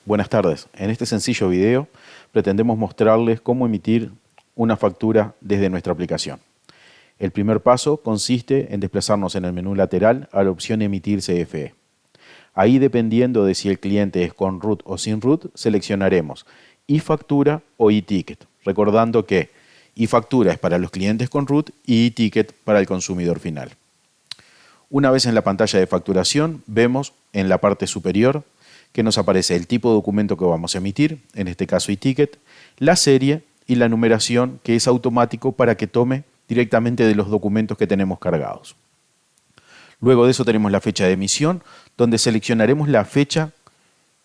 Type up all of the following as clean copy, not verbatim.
Buenas tardes. En este sencillo video pretendemos mostrarles cómo emitir una factura desde nuestra aplicación. El primer paso consiste en desplazarnos en el menú lateral a la opción Emitir CFE. Ahí, dependiendo de si el cliente es con root o sin root, seleccionaremos iFactura o iTicket, recordando que iFactura es para los clientes con root y iTicket para el consumidor final. Una vez en la pantalla de facturación, vemos en la parte superior que nos aparece el tipo de documento que vamos a emitir, en este caso iTicket, la serie y la numeración, que es automático para que tome directamente de los documentos que tenemos cargados. Luego de eso tenemos la fecha de emisión, donde seleccionaremos la fecha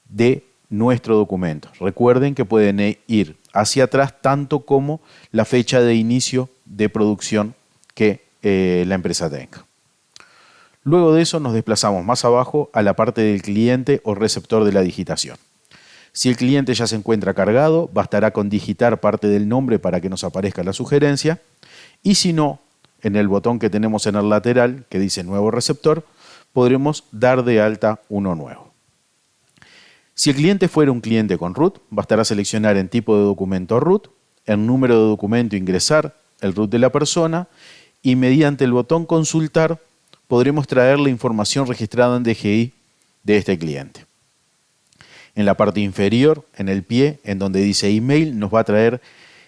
de nuestro documento. Recuerden que pueden ir hacia atrás tanto como la fecha de inicio de producción que la empresa tenga. Luego de eso nos desplazamos más abajo a la parte del cliente o receptor de la digitación. Si el cliente ya se encuentra cargado, bastará con digitar parte del nombre para que nos aparezca la sugerencia, y si no, en el botón que tenemos en el lateral que dice Nuevo receptor, podremos dar de alta uno nuevo. Si el cliente fuera un cliente con root, bastará seleccionar en tipo de documento root, en número de documento ingresar el root de la persona, y mediante el botón Consultar podremos traer la información registrada en DGI de este cliente. En la parte inferior, en el pie, en donde dice email, nos va a traer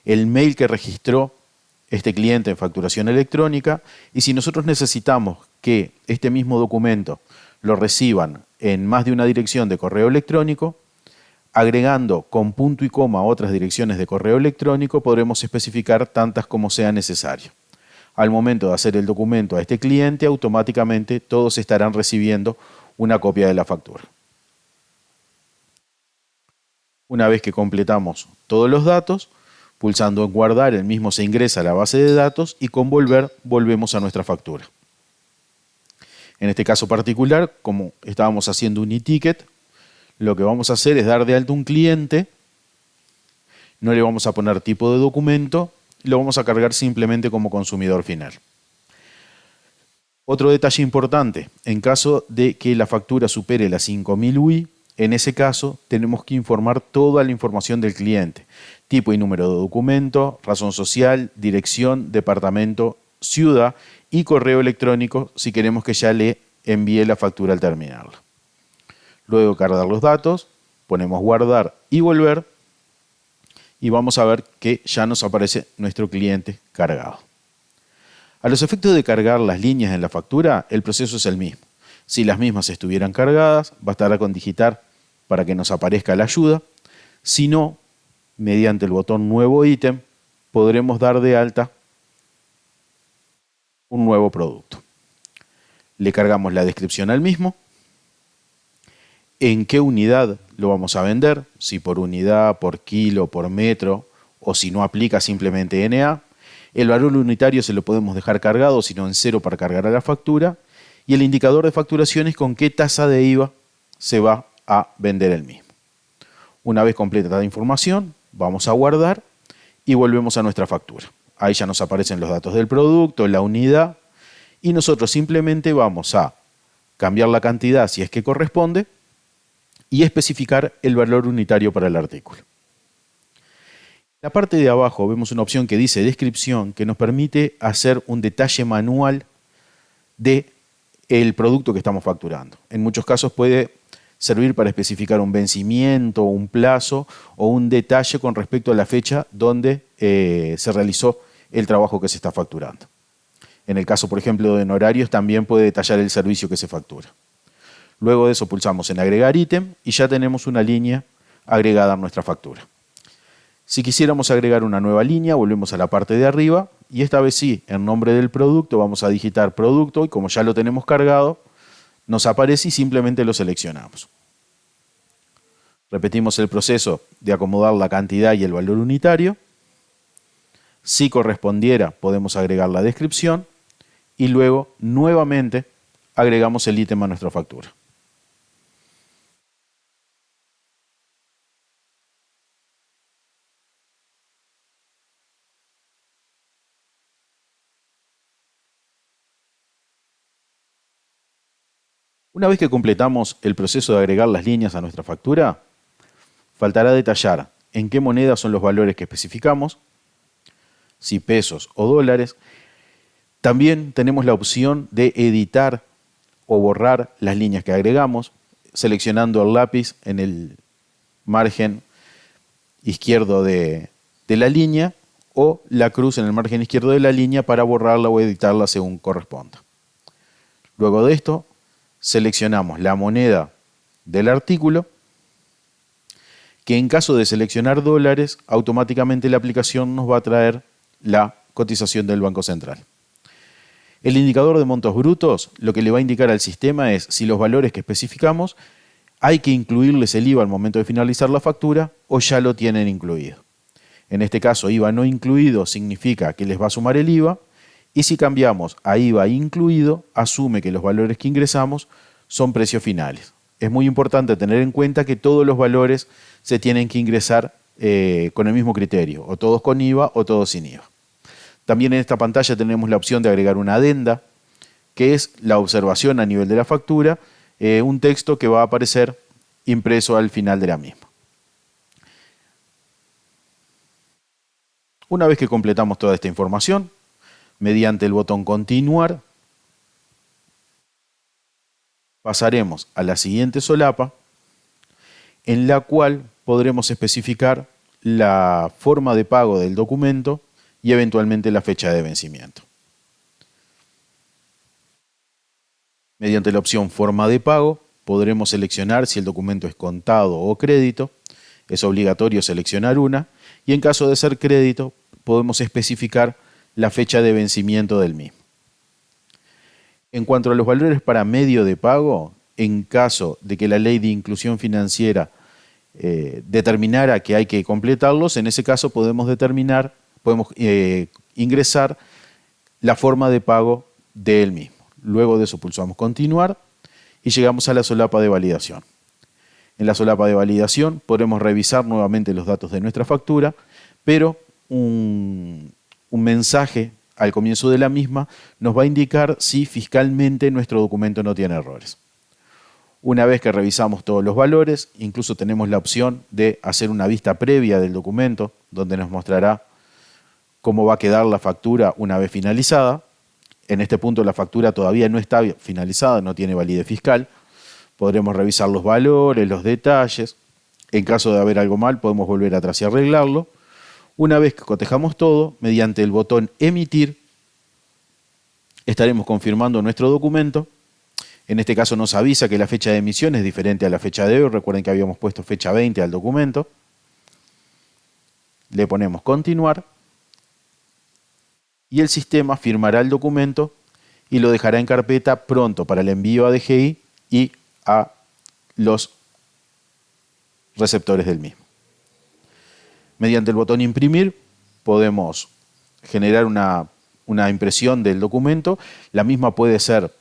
el mail que registró este cliente en facturación electrónica, y si nosotros necesitamos que este mismo documento lo reciban en más de una dirección de correo electrónico, agregando con punto y coma otras direcciones de correo electrónico, podremos especificar tantas como sea necesario. Al momento de hacer el documento a este cliente, automáticamente todos estarán recibiendo una copia de la factura. Una vez que completamos todos los datos, pulsando en guardar, el mismo se ingresa a la base de datos y con volver volvemos a nuestra factura. En este caso particular, como estábamos haciendo un e-ticket, lo que vamos a hacer es dar de alta un cliente, no le vamos a poner tipo de documento, lo vamos a cargar simplemente como consumidor final. Otro detalle importante, en caso de que la factura supere las 5.000 UI, en ese caso tenemos que informar toda la información del cliente, tipo y número de documento, razón social, dirección, departamento, ciudad y correo electrónico si queremos que ya le envíe la factura al terminarla. Luego de cargar los datos, ponemos guardar y volver, y vamos a ver que ya nos aparece nuestro cliente cargado. A los efectos de cargar las líneas en la factura, el proceso es el mismo. Si las mismas estuvieran cargadas, bastará con digitar para que nos aparezca la ayuda. Si no, mediante el botón Nuevo ítem, podremos dar de alta un nuevo producto. Le cargamos la descripción al mismo, en qué unidad lo vamos a vender, si por unidad, por kilo, por metro, o si no aplica simplemente NA. El valor unitario se lo podemos dejar cargado, sino en 0 para cargar a la factura, y el indicador de facturación es con qué tasa de IVA se va a vender el mismo. Una vez completada la información, vamos a guardar y volvemos a nuestra factura. Ahí ya nos aparecen los datos del producto, la unidad, y nosotros simplemente vamos a cambiar la cantidad si es que corresponde y especificar el valor unitario para el artículo. En la parte de abajo vemos una opción que dice descripción, que nos permite hacer un detalle manual del producto que estamos facturando. En muchos casos puede servir para especificar un vencimiento, un plazo o un detalle con respecto a la fecha donde se realizó el trabajo que se está facturando. En el caso, por ejemplo, de honorarios, también puede detallar el servicio que se factura. Luego de eso pulsamos en agregar ítem y ya tenemos una línea agregada a nuestra factura. Si quisiéramos agregar una nueva línea, volvemos a la parte de arriba y esta vez sí, en nombre del producto vamos a digitar producto y como ya lo tenemos cargado, nos aparece y simplemente lo seleccionamos. Repetimos el proceso de acomodar la cantidad y el valor unitario. Si correspondiera, podemos agregar la descripción y luego nuevamente agregamos el ítem a nuestra factura. Una vez que completamos el proceso de agregar las líneas a nuestra factura, faltará detallar en qué moneda son los valores que especificamos, si pesos o dólares. También tenemos la opción de editar o borrar las líneas que agregamos, seleccionando el lápiz en el margen izquierdo de la línea o la cruz en el margen izquierdo de la línea para borrarla o editarla según corresponda. Luego de esto, seleccionamos la moneda del artículo, que en caso de seleccionar dólares, automáticamente la aplicación nos va a traer la cotización del Banco Central. El indicador de montos brutos lo que le va a indicar al sistema es si los valores que especificamos hay que incluirles el IVA al momento de finalizar la factura o ya lo tienen incluido. En este caso, IVA no incluido significa que les va a sumar el IVA, y si cambiamos a IVA incluido, asume que los valores que ingresamos son precios finales. Es muy importante tener en cuenta que todos los valores se tienen que ingresar con el mismo criterio, o todos con IVA o todos sin IVA. También en esta pantalla tenemos la opción de agregar una adenda, que es la observación a nivel de la factura, un texto que va a aparecer impreso al final de la misma. Una vez que completamos toda esta información, mediante el botón Continuar, pasaremos a la siguiente solapa, en la cual podremos especificar la forma de pago del documento y eventualmente la fecha de vencimiento. Mediante la opción Forma de pago, podremos seleccionar si el documento es contado o crédito. Es obligatorio seleccionar una, y en caso de ser crédito, podemos especificar la fecha de vencimiento del mismo. En cuanto a los valores para medio de pago, en caso de que la ley de inclusión financiera determinara que hay que completarlos, en ese caso podemos ingresar la forma de pago del mismo. Luego de eso pulsamos Continuar y llegamos a la solapa de validación. En la solapa de validación podremos revisar nuevamente los datos de nuestra factura, pero un mensaje al comienzo de la misma nos va a indicar si fiscalmente nuestro documento no tiene errores. Una vez que revisamos todos los valores, incluso tenemos la opción de hacer una vista previa del documento, donde nos mostrará cómo va a quedar la factura una vez finalizada. En este punto la factura todavía no está finalizada, no tiene validez fiscal. Podremos revisar los valores, los detalles. En caso de haber algo mal, podemos volver atrás y arreglarlo. Una vez que cotejamos todo, mediante el botón Emitir, estaremos confirmando nuestro documento. En este caso nos avisa que la fecha de emisión es diferente a la fecha de hoy. Recuerden que habíamos puesto fecha 20 al documento. Le ponemos Continuar y el sistema firmará el documento y lo dejará en carpeta pronto para el envío a DGI y a los receptores del mismo. Mediante el botón Imprimir podemos generar una impresión del documento. La misma puede ser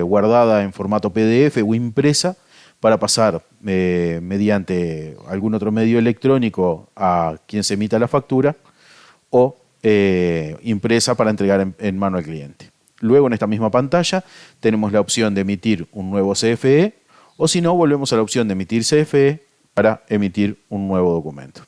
guardada en formato PDF o impresa para pasar mediante algún otro medio electrónico a quien se emita la factura, o impresa para entregar en mano al cliente. Luego, en esta misma pantalla tenemos la opción de emitir un nuevo CFE, o si no, volvemos a la opción de emitir CFE para emitir un nuevo documento.